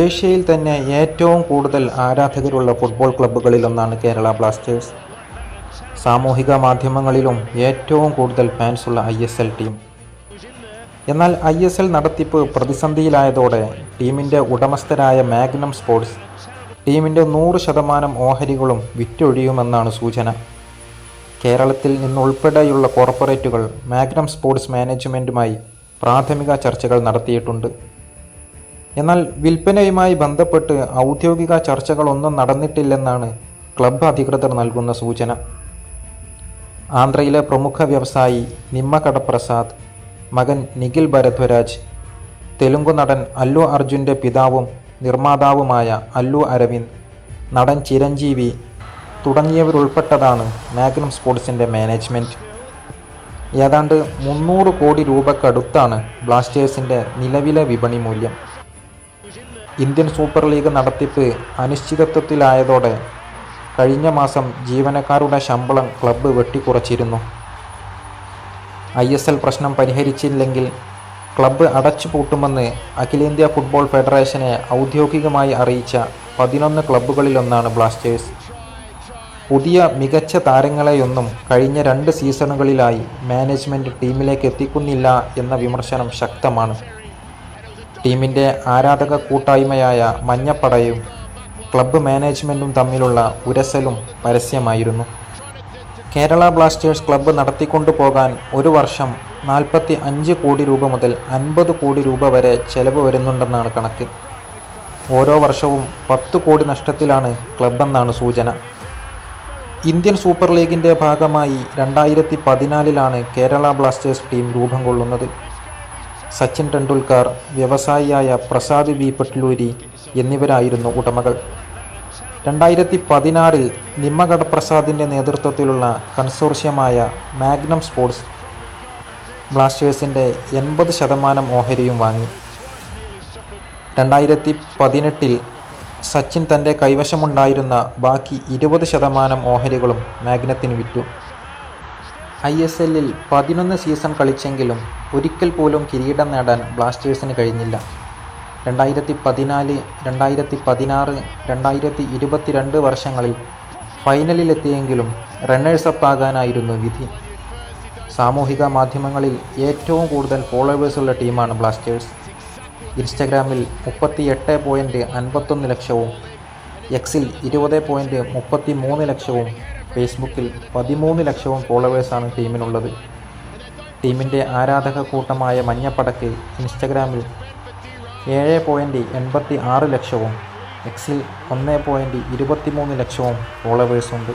ഏഷ്യയിൽ തന്നെ ഏറ്റവും കൂടുതൽ ആരാധകരുള്ള ഫുട്ബോൾ ക്ലബ്ബുകളിലൊന്നാണ് കേരള ബ്ലാസ്റ്റേഴ്സ്. സാമൂഹിക മാധ്യമങ്ങളിലും ഏറ്റവും കൂടുതൽ ഫാൻസുള്ള ISL ടീം. എന്നാൽ ISL നടത്തിപ്പ് പ്രതിസന്ധിയിലായതോടെ ടീമിൻ്റെ ഉടമസ്ഥരായ മാഗ്നം സ്പോർട്സ് ടീമിൻ്റെ 100% ഓഹരികളും വിറ്റൊഴിയുമെന്നാണ് സൂചന. കേരളത്തിൽ നിന്നുൾപ്പെടെയുള്ള കോർപ്പറേറ്റുകൾ മാഗ്നം സ്പോർട്സ് മാനേജ്മെൻറ്റുമായി പ്രാഥമിക ചർച്ചകൾ നടത്തിയിട്ടുണ്ട്. എന്നാൽ വിൽപ്പനയുമായി ബന്ധപ്പെട്ട് ഔദ്യോഗിക ചർച്ചകളൊന്നും നടന്നിട്ടില്ലെന്നാണ് ക്ലബ്ബ് അധികൃതർ നൽകുന്ന സൂചന. ആന്ധ്രയിലെ പ്രമുഖ വ്യവസായി നിമ്മകട പ്രസാദ്, മകൻ നിഖിൽ ഭരദ്വാജ്, തെലുങ്കു നടൻ അല്ലു അർജുൻ്റെ പിതാവും നിർമ്മാതാവുമായ അല്ലു അരവിന്ദ്, നടൻ ചിരഞ്ജീവി തുടങ്ങിയവരുൾപ്പെട്ടതാണ് മാഗ്നം സ്പോർട്സിൻ്റെ മാനേജ്മെൻറ്റ്. ഏതാണ്ട് 300 കോടി രൂപക്കടുത്താണ് ബ്ലാസ്റ്റേഴ്സിൻ്റെ നിലവിലെ വിപണി മൂല്യം. ഇന്ത്യൻ സൂപ്പർ ലീഗ് നടത്തിപ്പ് അനിശ്ചിതത്വത്തിലായതോടെ കഴിഞ്ഞ മാസം ജീവനക്കാരുടെ ശമ്പളം ക്ലബ്ബ് വെട്ടിക്കുറച്ചിരുന്നു. ISL പ്രശ്നം പരിഹരിച്ചില്ലെങ്കിൽ ക്ലബ്ബ് അടച്ചുപൂട്ടുമെന്ന് അഖിലേന്ത്യാ ഫുട്ബോൾ ഫെഡറേഷനെ ഔദ്യോഗികമായി അറിയിച്ച 11 ക്ലബ്ബുകളിലൊന്നാണ് ബ്ലാസ്റ്റേഴ്സ്. പുതിയ മികച്ച താരങ്ങളെയൊന്നും കഴിഞ്ഞ 2 സീസണുകളിലായി മാനേജ്മെൻറ്റ് ടീമിലേക്ക് എത്തിക്കുന്നില്ല എന്ന വിമർശനം ശക്തമാണ്. ടീമിൻ്റെ ആരാധക കൂട്ടായ്മയായ മഞ്ഞപ്പടയും ക്ലബ്ബ് മാനേജ്മെൻറ്റും തമ്മിലുള്ള ഉരസലും പരസ്യമായിരുന്നു. കേരള ബ്ലാസ്റ്റേഴ്സ് ക്ലബ്ബ് നടത്തിക്കൊണ്ടുപോകാൻ ഒരു വർഷം 45 കോടി രൂപ മുതൽ 50 കോടി രൂപ വരെ ചെലവ് വരുന്നുണ്ടെന്നാണ് കണക്ക്. ഓരോ വർഷവും 10 കോടി നഷ്ടത്തിലാണ് ക്ലബ്ബെന്നാണ് സൂചന. ഇന്ത്യൻ സൂപ്പർ ലീഗിൻ്റെ ഭാഗമായി 2014 കേരള ബ്ലാസ്റ്റേഴ്സ് ടീം രൂപം കൊള്ളുന്നത്. സച്ചിൻ ടെണ്ടുൽക്കർ, വ്യവസായിയായ പ്രസാദ് വി പട്ലൂരി എന്നിവരായിരുന്നു ഉടമകൾ. 2016 നിമ്മകട പ്രസാദിൻ്റെ നേതൃത്വത്തിലുള്ള കൺസോർഷ്യമായ മാഗ്നം സ്പോർട്സ് ബ്ലാസ്റ്റേഴ്സിൻ്റെ 80% ഓഹരിയും വാങ്ങി. 2018 സച്ചിൻ തൻ്റെ കൈവശമുണ്ടായിരുന്ന ബാക്കി 20% ഓഹരികളും മാഗ്നത്തിന് വിറ്റു. ISLൽ 11 സീസൺ കളിച്ചെങ്കിലും ഒരിക്കൽ പോലും കിരീടം നേടാൻ ബ്ലാസ്റ്റേഴ്സിന് കഴിഞ്ഞില്ല. 2014, 2016, 2022 വർഷങ്ങളിൽ ഫൈനലിലെത്തിയെങ്കിലും റണ്ണേഴ്സപ്പ് ആകാനായിരുന്നു വിധി. സാമൂഹിക മാധ്യമങ്ങളിൽ ഏറ്റവും കൂടുതൽ ഫോളോവേഴ്സുള്ള ടീമാണ് ബ്ലാസ്റ്റേഴ്സ്. ഇൻസ്റ്റഗ്രാമിൽ 38.51 ലക്ഷവും, എക്സിൽ 20.33 ലക്ഷവും, ഫേസ്ബുക്കിൽ 13 ലക്ഷവും ഫോളോവേഴ്സാണ് ടീമിനുള്ളത്. ടീമിൻ്റെ ആരാധക കൂട്ടമായ മഞ്ഞപ്പടയ്ക്ക് ഇൻസ്റ്റഗ്രാമിൽ 7.86 ലക്ഷവും, എക്സിൽ 1.23 ലക്ഷവും ഫോളോവേഴ്സുണ്ട്.